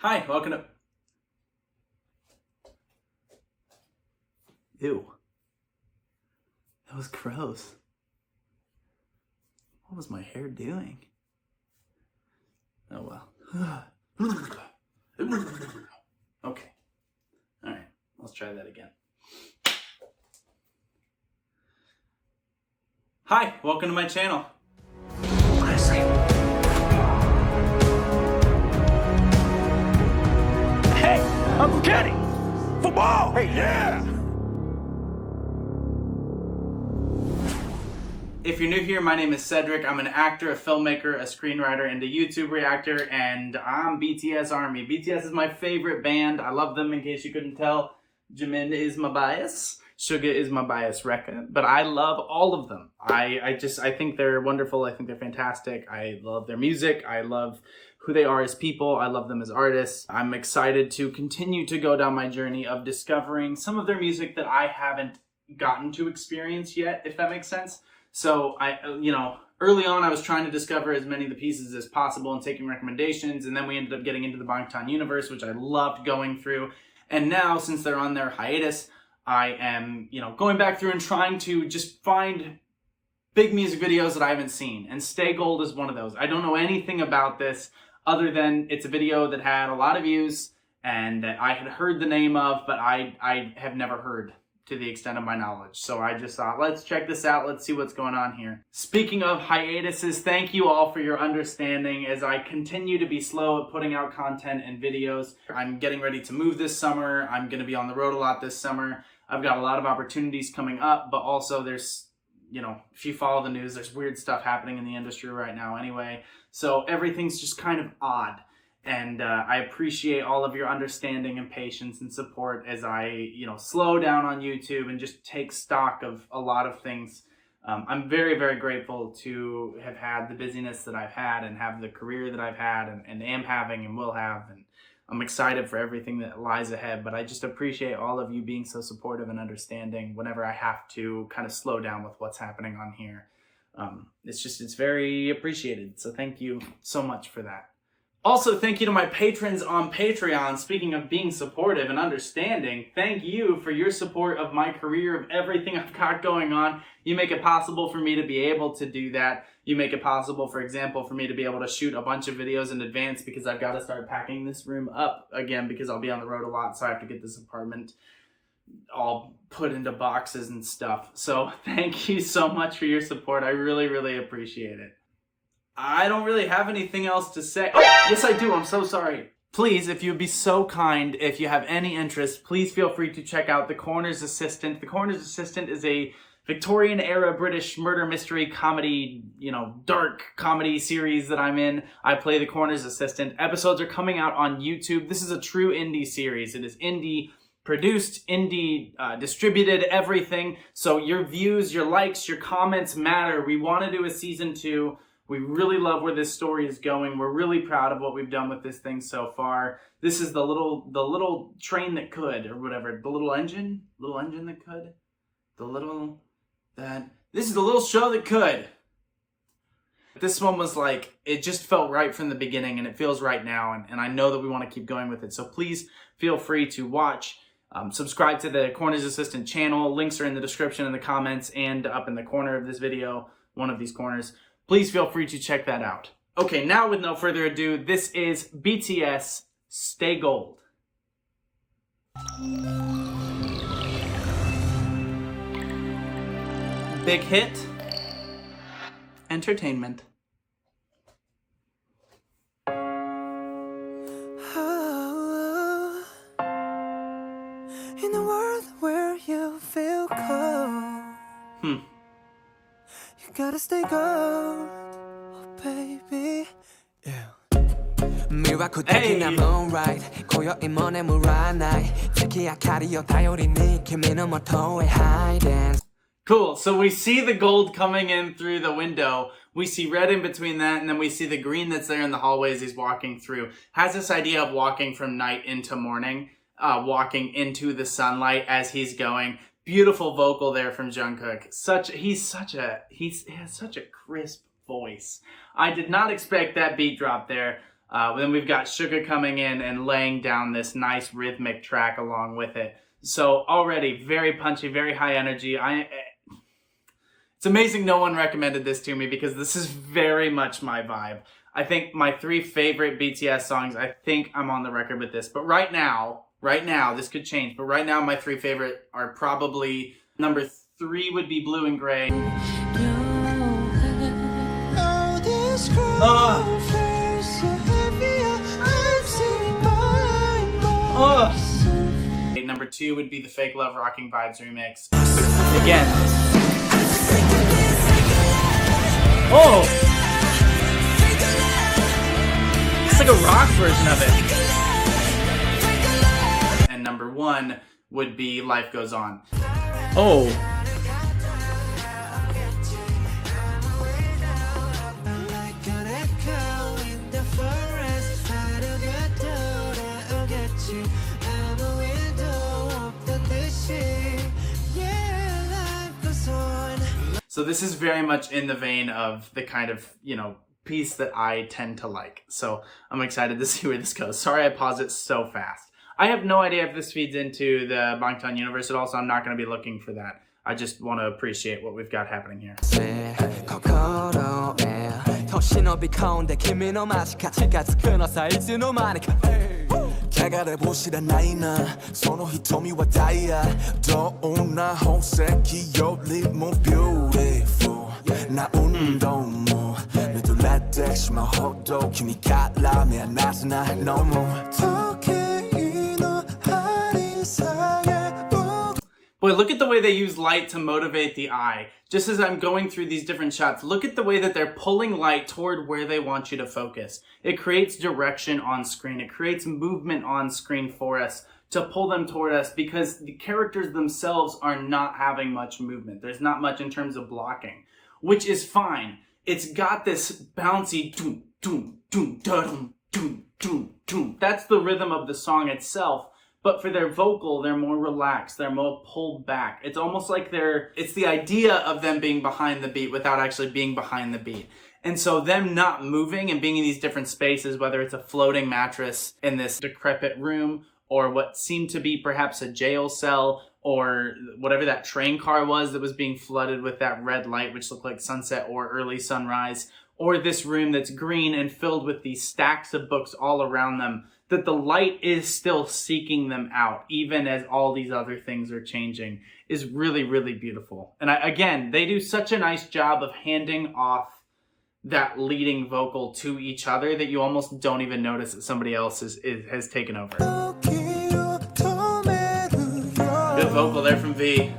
Hi, welcome to... Ew. That was gross. What was my hair doing? Oh well. Okay. Alright, let's try that again. Hi, welcome to my channel. Hey, Uncle Kenny! Football! Hey, yeah! If you're new here, my name is Cedric. I'm an actor, a filmmaker, a screenwriter, and a YouTube reactor, and I'm BTS Army. BTS is my favorite band. I love them, in case you couldn't tell. Jimin is my bias. Suga is my bias Rekka. But I love all of them. I think they're wonderful. I think they're fantastic. I love their music. I love who they are as people. I love them as artists. I'm excited to continue to go down my journey of discovering some of their music that I haven't gotten to experience yet, if that makes sense. So early on I was trying to discover as many of the pieces as possible and taking recommendations, and then we ended up getting into the Bangtan universe, which I loved going through. And now, since they're on their hiatus, I am, going back through and trying to just find big music videos that I haven't seen. And Stay Gold is one of those. I don't know anything about this other than it's a video that had a lot of views and that I had heard the name of, but I have never heard to the extent of my knowledge. So I just thought, let's check this out. Let's see what's going on here. Speaking of hiatuses, thank you all for your understanding as I continue to be slow at putting out content and videos. I'm getting ready to move this summer. I'm going to be on the road a lot this summer. I've got a lot of opportunities coming up, but also there's, if you follow the news, there's weird stuff happening in the industry right now anyway. So everything's just kind of odd. And I appreciate all of your understanding and patience and support as I, slow down on YouTube and just take stock of a lot of things. I'm very, very grateful to have had the busyness that I've had and have the career that I've had and am having and will have. And I'm excited for everything that lies ahead. But I just appreciate all of you being so supportive and understanding whenever I have to kind of slow down with what's happening on here. It's very appreciated. So thank you so much for that. Also, thank you to my patrons on Patreon. Speaking of being supportive and understanding, thank you for your support of my career, of everything I've got going on. You make it possible for me to be able to do that. You make it possible, for example, for me to be able to shoot a bunch of videos in advance because I've got to start packing this room up again because I'll be on the road a lot, so I have to get this apartment all put into boxes and stuff. So thank you so much for your support. I really, really appreciate it. I don't really have anything else to say. Oh, yes I do. I'm so sorry. Please, if you'd be so kind, if you have any interest, please feel free to check out The Coroner's Assistant. The Coroner's Assistant is a Victorian-era British murder mystery comedy, dark comedy series that I'm in. I play The Coroner's Assistant. Episodes are coming out on YouTube. This is a true indie series. It is indie produced, indie distributed, everything. So your views, your likes, your comments matter. We want to do a season 2. We really love where this story is going. We're really proud of what we've done with this thing so far. This is the little train that could, or whatever. The little engine that could. This is the little show that could. This one was like, it just felt right from the beginning, and it feels right now, and I know that we want to keep going with it. So please feel free to watch. Subscribe to the Coroner's Assistant channel. Links are in the description, in the comments, and up in the corner of this video, one of these corners. Please feel free to check that out. Okay, now with no further ado, this is BTS Stay Gold. Big hit. Entertainment. In a world where you feel cold. You gotta stay gold, oh baby. Yeah. Cool, so we see the gold coming in through the window. We see red in between that, and then we see the green that's there in the hallways he's walking through. Has this idea of walking from night into morning, walking into the sunlight as he's going. Beautiful vocal there from Jungkook. He has such a crisp voice. I did not expect that beat drop there. Then we've got Suga coming in and laying down this nice rhythmic track along with it. So already very punchy, very high energy. It's amazing no one recommended this to me because this is very much my vibe. I think my 3 favorite BTS songs, I think I'm on the record with this. But right now, this could change, but right now my 3 favorite are probably number 3 would be Blue and Gray. Number 2 would be the Fake Love Rocking Vibes remix. Again. Oh! It's like a rock version of it. And number 1 would be Life Goes On. Oh! So this is very much in the vein of the kind of, piece that I tend to like. So I'm excited to see where this goes. Sorry I paused it so fast. I have no idea if this feeds into the Bangtan universe at all, so I'm not going to be looking for that. I just want to appreciate what we've got happening here. Boy, look at the way they use light to motivate the eye. Just as I'm going through these different shots, look at the way that they're pulling light toward where they want you to focus. It creates direction on screen. It creates movement on screen for us to pull them toward us because the characters themselves are not having much movement. There's not much in terms of blocking, which is fine. It's got this bouncy doom, doom, doom, da-dum, doom, doom, doom. That's the rhythm of the song itself. But for their vocal, they're more relaxed. They're more pulled back. It's almost like it's the idea of them being behind the beat without actually being behind the beat. And so them not moving and being in these different spaces, whether it's a floating mattress in this decrepit room or what seemed to be perhaps a jail cell or whatever that train car was that was being flooded with that red light, which looked like sunset or early sunrise, or this room that's green and filled with these stacks of books all around them, that the light is still seeking them out, even as all these other things are changing, is really, really beautiful. And again, they do such a nice job of handing off that leading vocal to each other that you almost don't even notice that somebody else has taken over. Good vocal there from V.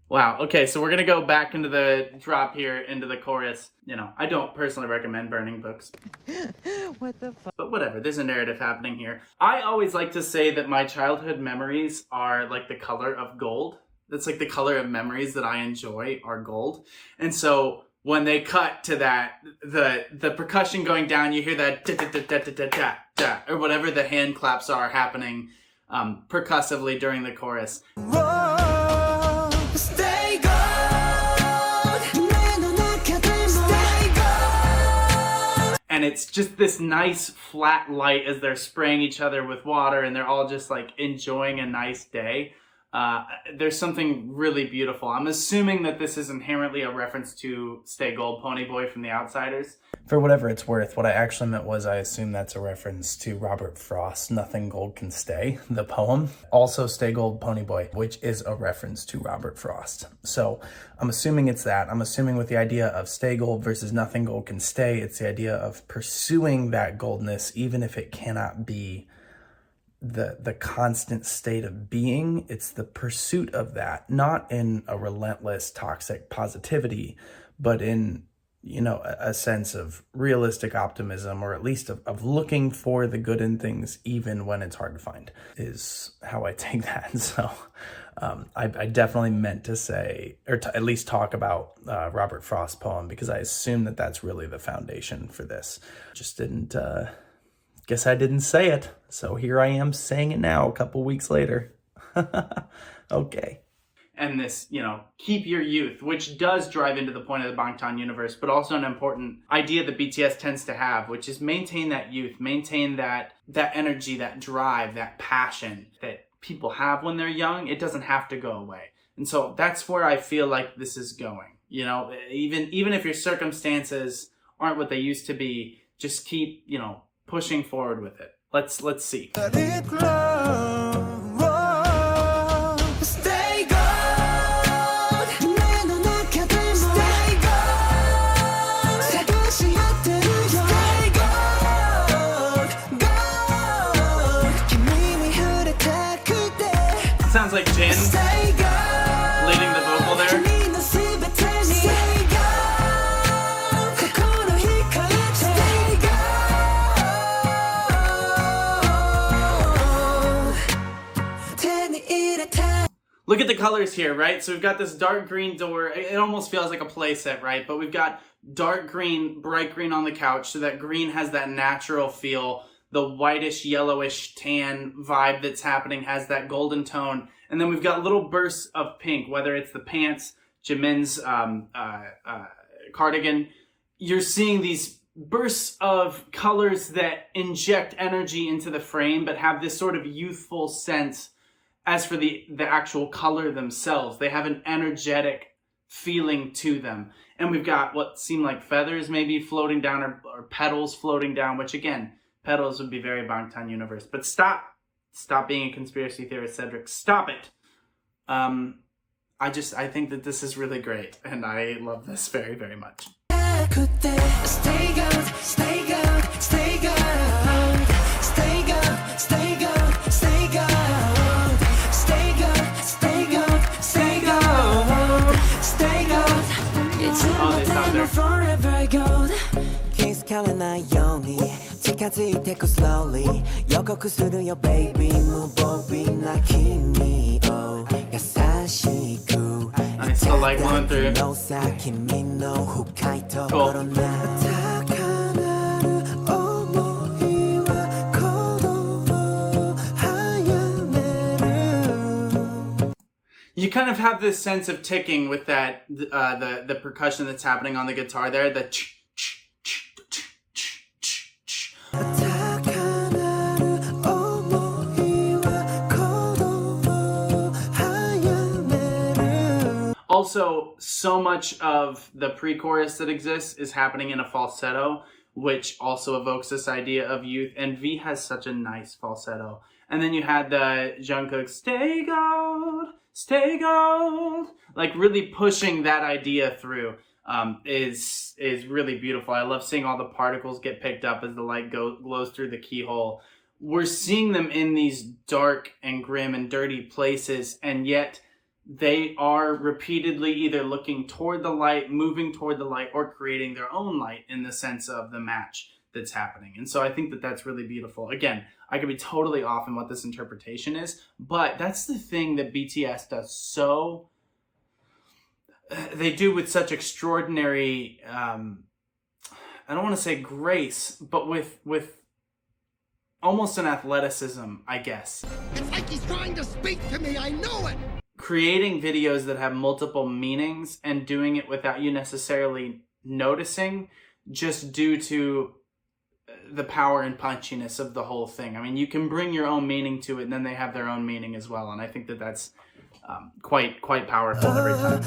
Wow, okay, so we're gonna go back into the drop here, into the chorus. I don't personally recommend burning books. What the fuck? But whatever, there's a narrative happening here. I always like to say that my childhood memories are like the color of gold. That's like the color of memories that I enjoy are gold. And so when they cut to that, the percussion going down, you hear that da-da-da-da-da-da-da, or whatever the hand claps are happening percussively during the chorus. Stay gold. And it's just this nice flat light as they're spraying each other with water and they're all just like enjoying a nice day. There's something really beautiful. I'm assuming that this is inherently a reference to Stay Gold, Ponyboy from The Outsiders. For whatever it's worth, what I actually meant was I assume that's a reference to Robert Frost's Nothing Gold Can Stay, the poem. Also Stay Gold, Ponyboy, which is a reference to Robert Frost. So I'm assuming it's that. I'm assuming with the idea of Stay Gold versus Nothing Gold Can Stay, it's the idea of pursuing that goldness, even if it cannot be the constant state of being. It's the pursuit of that, not in a relentless toxic positivity, but in a sense of realistic optimism, or at least of looking for the good in things even when it's hard to find, is how I take that. So I definitely meant to say, or to at least talk about Robert Frost's poem, because I assume that that's really the foundation for this. Just didn't, guess I didn't say it. So here I am saying it now a couple weeks later. Okay. And this, you know, keep your youth, which does drive into the point of the Bangtan universe, but also an important idea that BTS tends to have, which is maintain that youth, maintain that energy, that drive, that passion that people have when they're young. It doesn't have to go away. And so that's where I feel like this is going. You know, even if your circumstances aren't what they used to be, just keep, you know, pushing forward with it. Let's see. Let it grow. Stay gold. 내 눈앞에 들고. Stay gold. 새것이 핫해져. Stay gold. Gold. 김님이 흐릿해 그대. Sounds like Jin Stay gold. leading the vocal there. 김이 너스베 테니. Stay gold. 코코로 히카리테. Stay gold. 테니 이렇게. Look at the colors here, right? So we've got this dark green door. It almost feels like a playset, right? But we've got dark green, bright green on the couch. So that green has that natural feel. The whitish, yellowish, tan vibe that's happening has that golden tone. And then we've got little bursts of pink, whether it's the pants, Jimin's cardigan. You're seeing these bursts of colors that inject energy into the frame, but have this sort of youthful sense. As for the actual color themselves, they have an energetic feeling to them. And we've got what seem like feathers maybe floating down or petals floating down, which again, petals would be very Bangtan universe. But stop being a conspiracy theorist, Cedric. Stop it. I think that this is really great, and I love this very, very much. Stay gold, stay gold, stay gold, stay gold, stay gold, stay gold, stay gold, stay gold, stay gold, stay gold. Oh, they stopped there. Forever gold. King's calling I yoni. Take it slowly. Yoko kusuru your baby. Mubobi na kimi. Oh, yasashiku. I still like going through. Cool. You kind of have this sense of ticking with that the percussion that's happening on the guitar there. The Also, so much of the pre-chorus that exists is happening in a falsetto, which also evokes this idea of youth. And V has such a nice falsetto. And then you had the Jungkook, stay gold, like really pushing that idea through is really beautiful. I love seeing all the particles get picked up as the light glows through the keyhole. We're seeing them in these dark and grim and dirty places, and yet they are repeatedly either looking toward the light, moving toward the light, or creating their own light in the sense of the match that's happening. And so I think that that's really beautiful. Again, I could be totally off in what this interpretation is, but that's the thing that BTS does so... They do with such extraordinary... I don't want to say grace, but with almost an athleticism, I guess. It's like he's trying to speak to me, I know it! Creating videos that have multiple meanings and doing it without you necessarily noticing, just due to the power and punchiness of the whole thing. I mean, you can bring your own meaning to it, and then they have their own meaning as well. And I think that that's quite powerful every time.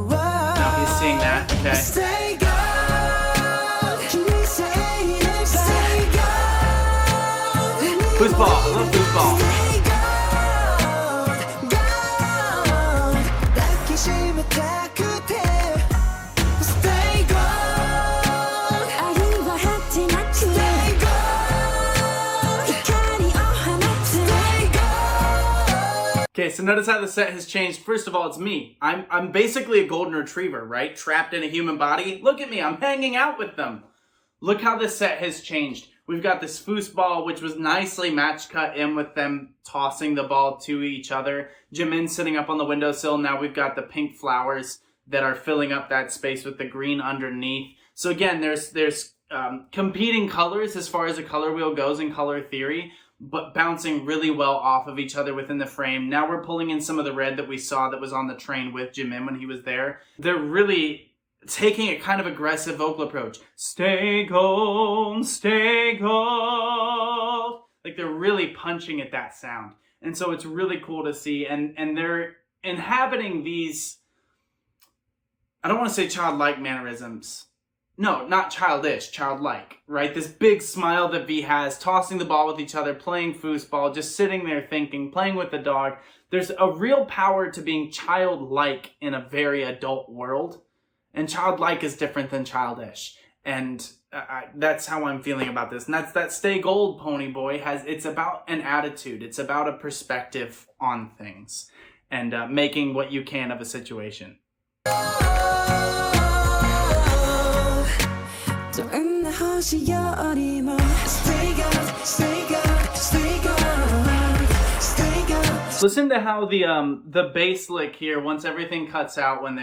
Now he's seeing that, okay. Foosball, I love foosball. Okay, so notice how the set has changed. First of all, it's me. I'm basically a golden retriever, right? Trapped in a human body. Look at me, I'm hanging out with them. Look how this set has changed. We've got this foosball, which was nicely match cut in with them tossing the ball to each other. Jimin sitting up on the windowsill. Now we've got the pink flowers that are filling up that space with the green underneath. So again, there's competing colors as far as a color wheel goes in color theory, but bouncing really well off of each other within the frame. Now we're pulling in some of the red that we saw that was on the train with Jimin when he was there. They're really taking a kind of aggressive vocal approach. Stay gold, stay gold. Like they're really punching at that sound. And so it's really cool to see. And they're inhabiting these, I don't want to say childlike mannerisms. No, not childish, childlike, right? This big smile that V has, tossing the ball with each other, playing foosball, just sitting there thinking, playing with the dog. There's a real power to being childlike in a very adult world. And childlike is different than childish. And that's how I'm feeling about this. And that's that Stay Gold Pony Boy it's about an attitude. It's about a perspective on things. And making what you can of a situation. Listen to how the bass lick here, once everything cuts out when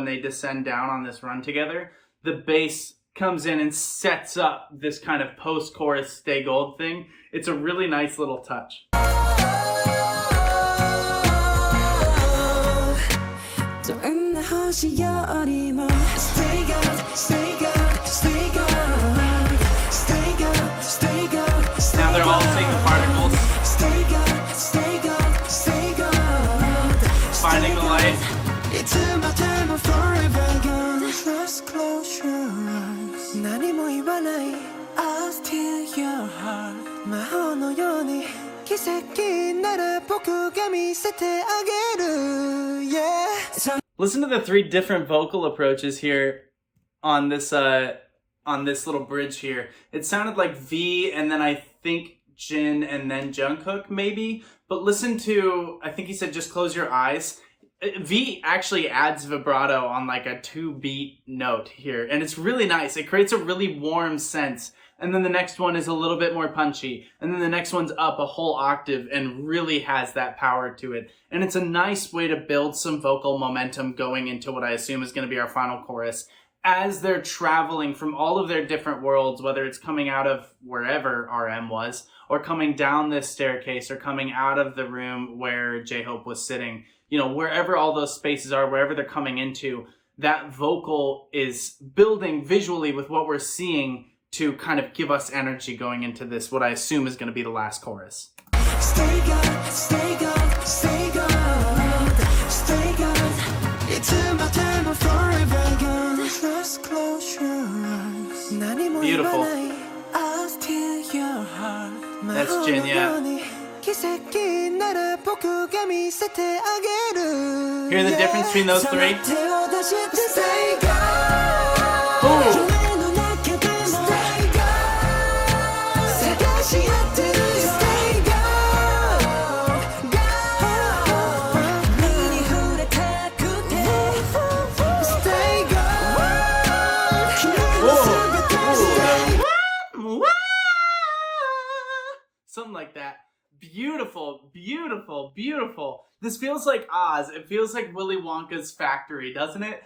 they descend down on this run together, the bass comes in and sets up this kind of post-chorus Stay Gold thing. It's a really nice little touch. Now they're all seeing the particles. Finding the light. Just close your eyes. 何も言わない I'll steal your heart. 魔法のように奇跡なら僕が見せてあげる Yeah. Listen to the 3 different vocal approaches here on this little bridge here. It sounded like V and then I think Jin and then Jungkook maybe. But listen to, I think he said just close your eyes. V actually adds vibrato on like a 2-beat note here. And it's really nice. It creates a really warm sense. And then the next one is a little bit more punchy. And then the next one's up a whole octave and really has that power to it. And it's a nice way to build some vocal momentum going into what I assume is going to be our final chorus. As they're traveling from all of their different worlds, whether it's coming out of wherever RM was, or coming down this staircase, or coming out of the room where J-Hope was sitting, you know, wherever all those spaces are, wherever they're coming into, that vocal is building visually with what we're seeing to kind of give us energy going into this, what I assume is going to be the last chorus. Stay gold, stay gold, stay gold, stay gold. It's my time of forever gone. Just close your eyes. Beautiful. I'll steal your heart. That's Jin, yeah. Hear the difference between those 3? Ooh. Something like that. Beautiful, beautiful, beautiful. This feels like Oz. It feels like Willy Wonka's factory, doesn't it?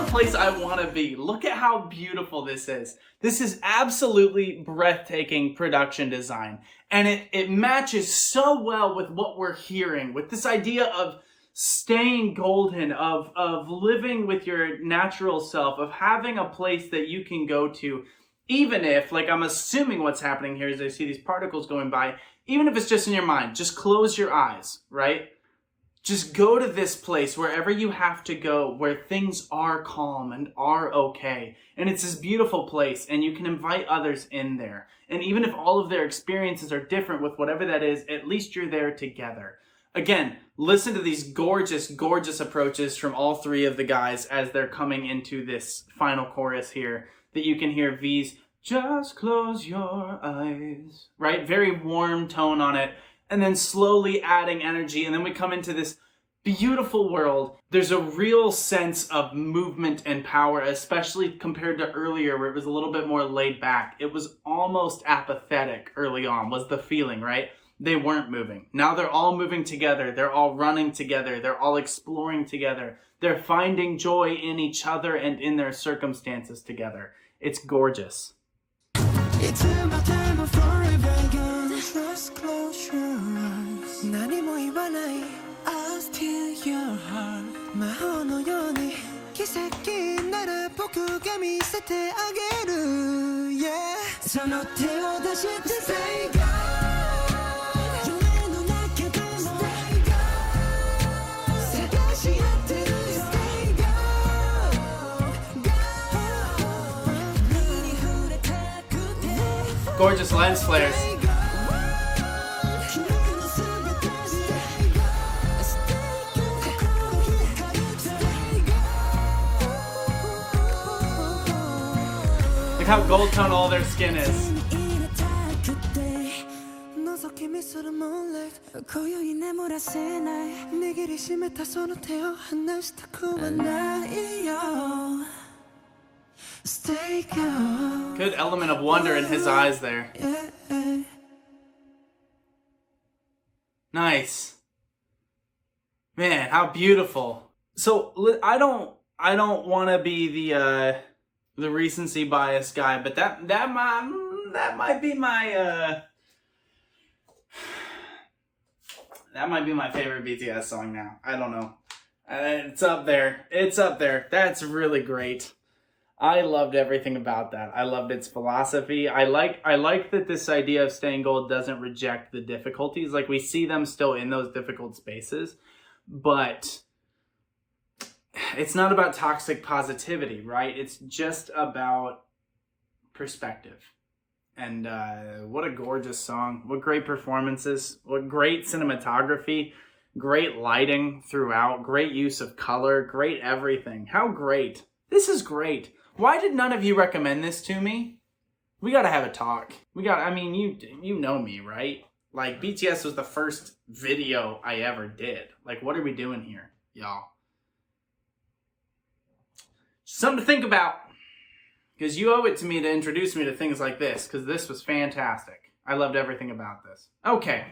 Place I want to be. Look at how beautiful this is. This is absolutely breathtaking production design. And it matches so well with what we're hearing, with this idea of staying golden, of living with your natural self, of having a place that you can go to, even if, like I'm assuming what's happening here as I see these particles going by, even if it's just in your mind, just close your eyes, right? Just go to this place, wherever you have to go, where things are calm and are okay. And it's this beautiful place, and you can invite others in there. And even if all of their experiences are different with whatever that is, at least you're there together. Again, listen to these gorgeous, gorgeous approaches from all 3 of the guys as they're coming into this final chorus here. that you can hear V's "just close your eyes," right? Very warm tone on it, and then slowly adding energy, and then we come into this beautiful world. There's a real sense of movement and power, especially compared to earlier where it was a little bit more laid back. It was almost apathetic early on, was the feeling, right? They weren't moving. Now they're all moving together. They're all running together. They're all exploring together. They're finding joy in each other and in their circumstances together. It's gorgeous. It's about time I'm forever gone. Just close your eyes.何も言わない I'll steal your heart. 魔法のように奇跡なら僕が見せてあげる Yeah その手を出して Stay gold 夢の中でも Stay gold 探し合ってる Stay gold Gold 右に触れたくて Gorgeous lens flares. Look how gold tone all their skin is. Good element of wonder in his eyes there. Nice. Man, how beautiful. So I don't want to be the recency bias guy, but that might be my that might be my favorite BTS song now. I don't know. It's up there. It's up there. That's really great. I loved everything about that. I loved its philosophy. I like that this idea of staying gold doesn't reject the difficulties. Like, we see them still in those difficult spaces, but it's not about toxic positivity, right? It's just about perspective. And what a gorgeous song. What great performances. What great cinematography. Great lighting throughout. Great use of color. Great everything. How great. This is great. Why did none of you recommend this to me? We gotta have a talk. I mean, you know me, right? Like, BTS was the first video I ever did. Like, what are we doing here, y'all? Something to think about. Because you owe it to me to introduce me to things like this. Because this was fantastic. I loved everything about this. Okay.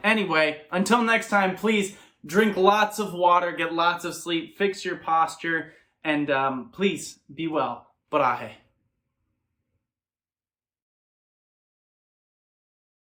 Anyway, until next time, please drink lots of water, get lots of sleep, fix your posture, and please be well. Bye.